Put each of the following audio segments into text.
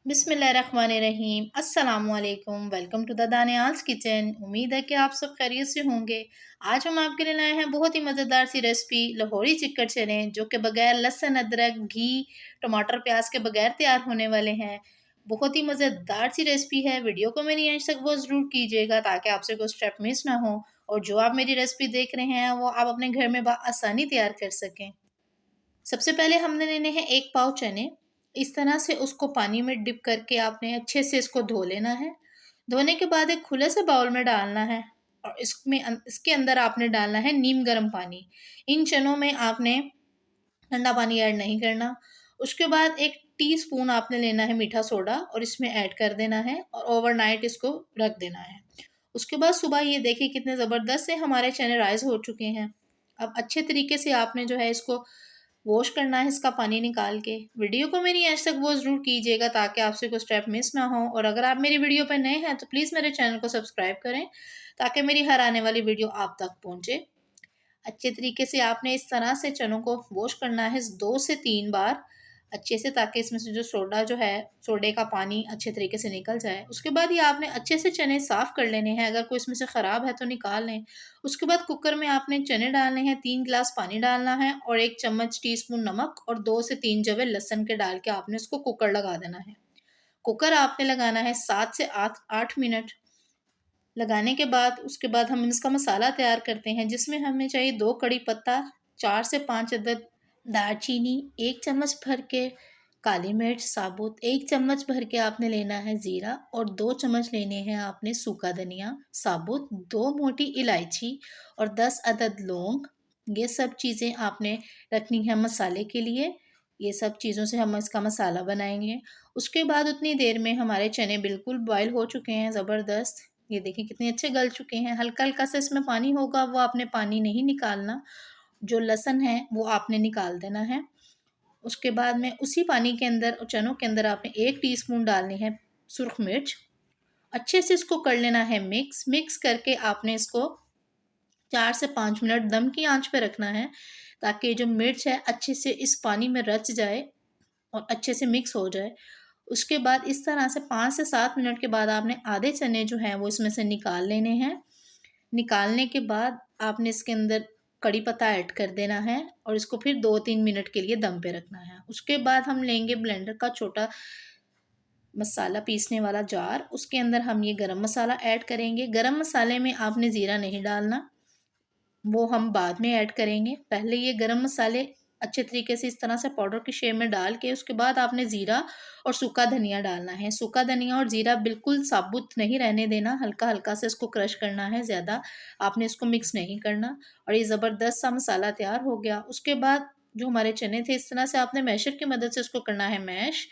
बिस्मिल्लाहिर्रहमानिर्रहीम अस्सलामुअलैकुम। Welcome to the Daniyal's kitchen. उम्मीद है कि आप सब खैरियत से होंगे। आज हम आपके लिए लाए हैं बहुत ही मज़ेदार सी रेसिपी लाहौरी चिकन चने, जो कि बगैर लहसुन अदरक घी टमाटर प्याज के बगैर तैयार होने वाले हैं। बहुत ही मज़ेदार सी रेसिपी है। वीडियो को मेरी एंड तक वो ज़रूर कीजिएगा ताकि आपसे कोई स्टेप मिस ना हो और जो आप मेरी रेसिपी देख रहे हैं वो आप अपने घर में आसानी तैयार कर सकें। सबसे पहले हमने लेने हैं 1 पाव चने। इस तरह से उसको पानी में डिप करके आपने अच्छे से इसको धो लेना है। धोने के बाद एक खुले से बाउल में डालना है और इसके अंदर आपने डालना है नीम गर्म पानी। इन चनों में आपने ठंडा पानी ऐड नहीं करना। उसके बाद 1 टीस्पून आपने लेना है मीठा सोडा और इसमें ऐड कर देना है और ओवरनाइट इसको रख देना है। उसके बाद सुबह ये देखिए कितने ज़बरदस्त से हमारे चने राइज़ हो चुके हैं। अब अच्छे तरीके से आपने जो है इसको वॉश करना है इसका पानी निकाल के। वीडियो को मेरी एंड तक वो ज़रूर कीजिएगा ताकि आपसे कोई स्टेप मिस ना हो और अगर आप मेरी वीडियो पे नए हैं तो प्लीज़ मेरे चैनल को सब्सक्राइब करें ताकि मेरी हर आने वाली वीडियो आप तक पहुँचे। अच्छे तरीके से आपने इस तरह से चनों को वॉश करना है 2 से 3 बार अच्छे से, ताकि इसमें से जो सोडा जो है, सोडे का पानी अच्छे तरीके से निकल जाए। उसके बाद ये आपने अच्छे से चने साफ़ कर लेने हैं, अगर कोई इसमें से ख़राब है तो निकाल लें। उसके बाद कुकर में आपने चने डालने हैं, 3 गिलास पानी डालना है और 1 चम्मच टीस्पून नमक और 2 से 3 जवे लहसुन के डाल के आपने इसको कुकर लगा देना है। कुकर आपने लगाना है 7 से 8 मिनट। लगाने के बाद उसके बाद हम इसका मसाला तैयार करते हैं, जिसमें हमें चाहिए 2 कड़ी पत्ता, 4 से 5 अदद दालचीनी, 1 चम्मच भर के काली मिर्च साबुत, 1 चम्मच भर के आपने लेना है ज़ीरा और 2 चम्मच लेने हैं आपने सूखा धनिया साबुत, 2 मोटी इलायची और 10 अदद लौंग। ये सब चीज़ें आपने रखनी है मसाले के लिए। ये सब चीज़ों से हम इसका मसाला बनाएँगे। उसके बाद उतनी देर में हमारे चने बिल्कुल बॉयल हो चुके हैं ज़बरदस्त। ये देखिए कितने अच्छे गल चुके हैं। हल्का-हल्का सा इसमें पानी होगा, वो आपने पानी नहीं निकालना। जो लहसुन है वो आपने निकाल देना है। उसके बाद में उसी पानी के अंदर चनों के अंदर आपने 1 टीस्पून डालनी है सुर्ख मिर्च। अच्छे से इसको कर लेना है मिक्स। मिक्स करके आपने इसको 4 से 5 मिनट दम की आँच पे रखना है, ताकि जो मिर्च है अच्छे से इस पानी में रच जाए और अच्छे से मिक्स हो जाए। उसके बाद इस तरह से 5 से 7 मिनट के बाद आपने आधे चने जो हैं वो इसमें से निकाल लेने हैं। निकालने के बाद आपने इसके अंदर कड़ी पत्ता ऐड कर देना है और इसको फिर 2-3 मिनट के लिए दम पे रखना है। उसके बाद हम लेंगे ब्लेंडर का छोटा मसाला पीसने वाला जार, उसके अंदर हम ये गरम मसाला ऐड करेंगे। गरम मसाले में आपने ज़ीरा नहीं डालना, वो हम बाद में ऐड करेंगे। पहले ये गरम मसाले अच्छे तरीके से इस तरह से पाउडर की शेप में डाल के उसके बाद आपने ज़ीरा और सूखा धनिया डालना है। सूखा धनिया और ज़ीरा बिल्कुल साबुत नहीं रहने देना, हल्का-हल्का से इसको क्रश करना है, ज़्यादा आपने इसको मिक्स नहीं करना। और ये ज़बरदस्त सा मसाला तैयार हो गया। उसके बाद जो हमारे चने थे इस तरह से आपने मैशर की मदद से उसको करना है मैश।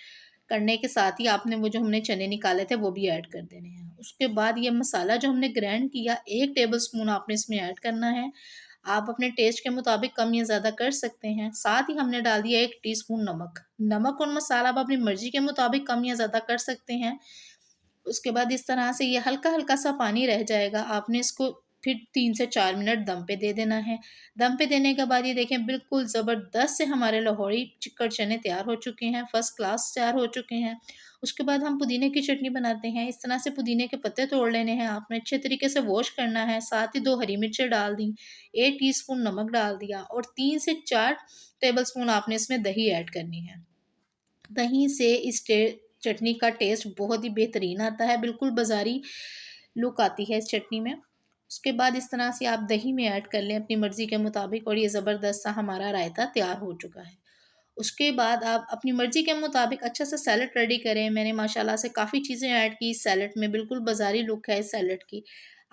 करने के साथ ही आपने वो जो हमने चने निकाले थे वो भी ऐड कर देने हैं। उसके बाद ये मसाला जो हमने ग्राइंड किया 1 टेबलस्पून आपने इसमें ऐड करना है। आप अपने टेस्ट के मुताबिक कम या ज़्यादा कर सकते हैं। साथ ही हमने डाल दिया 1 टीस्पून नमक। नमक और मसाला आप अपनी मर्ज़ी के मुताबिक कम या ज़्यादा कर सकते हैं। उसके बाद इस तरह से ये हल्का-हल्का सा पानी रह जाएगा। आपने इसको फिर 3 से 4 मिनट दम पे दे देना है। दम पे देने के बाद ये देखें बिल्कुल ज़बरदस्त से हमारे लाहौरी चिकन चने तैयार हो चुके हैं, फर्स्ट क्लास तैयार हो चुके हैं। उसके बाद हम पुदीने की चटनी बनाते हैं। इस तरह से पुदीने के पत्ते तोड़ लेने हैं आपने, अच्छे तरीके से वॉश करना है। साथ ही 2 हरी मिर्चें डाल दी, 1 टीस्पून नमक डाल दिया और 3 से 4 टेबलस्पून आपने इसमें दही ऐड करनी है। दही से इस चटनी का टेस्ट बहुत ही बेहतरीन आता है, बिल्कुल बाज़ारी लुक आती है इस चटनी में। उसके बाद इस तरह से आप दही में ऐड कर लें अपनी मर्ज़ी के मुताबिक और ये ज़बरदस्त सा हमारा रायता तैयार हो चुका है। उसके बाद आप अपनी मर्ज़ी के मुताबिक अच्छा सा सैलेड रेडी करें। मैंने माशाल्लाह से काफ़ी चीज़ें ऐड की इस सैलेड में, बिल्कुल बाज़ारी लुक है इस सैलेड की।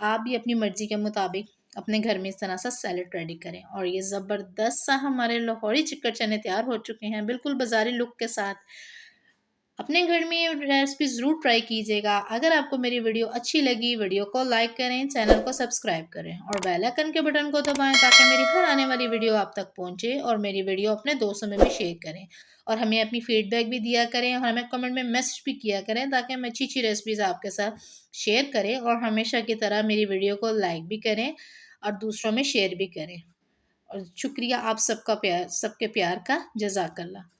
आप भी अपनी मर्ज़ी के मुताबिक अपने घर में इस तरह सा सैलेड रेडी करें और ये ज़बरदस्त सा हमारे लाहौरी चिकन चने तैयार हो चुके हैं, बिल्कुल बाज़ारी लुक के साथ। अपने घर में ये रेसिपी ज़रूर ट्राई कीजिएगा। अगर आपको मेरी वीडियो अच्छी लगी, वीडियो को लाइक करें, चैनल को सब्सक्राइब करें और बेल आइकन के बटन को दबाएं ताकि मेरी हर आने वाली वीडियो आप तक पहुंचे और मेरी वीडियो अपने दोस्तों में भी शेयर करें। और हमें अपनी फीडबैक भी दिया करें और हमें कमेंट में मैसेज भी किया करें ताकि हम अच्छी-अच्छी रेसिपीज़ आपके साथ शेयर करें और हमेशा की तरह मेरी वीडियो को लाइक भी करें और दूसरों में शेयर भी करें। और शुक्रिया आप सबका सबके प्यार का। जज़ाकल्लाह।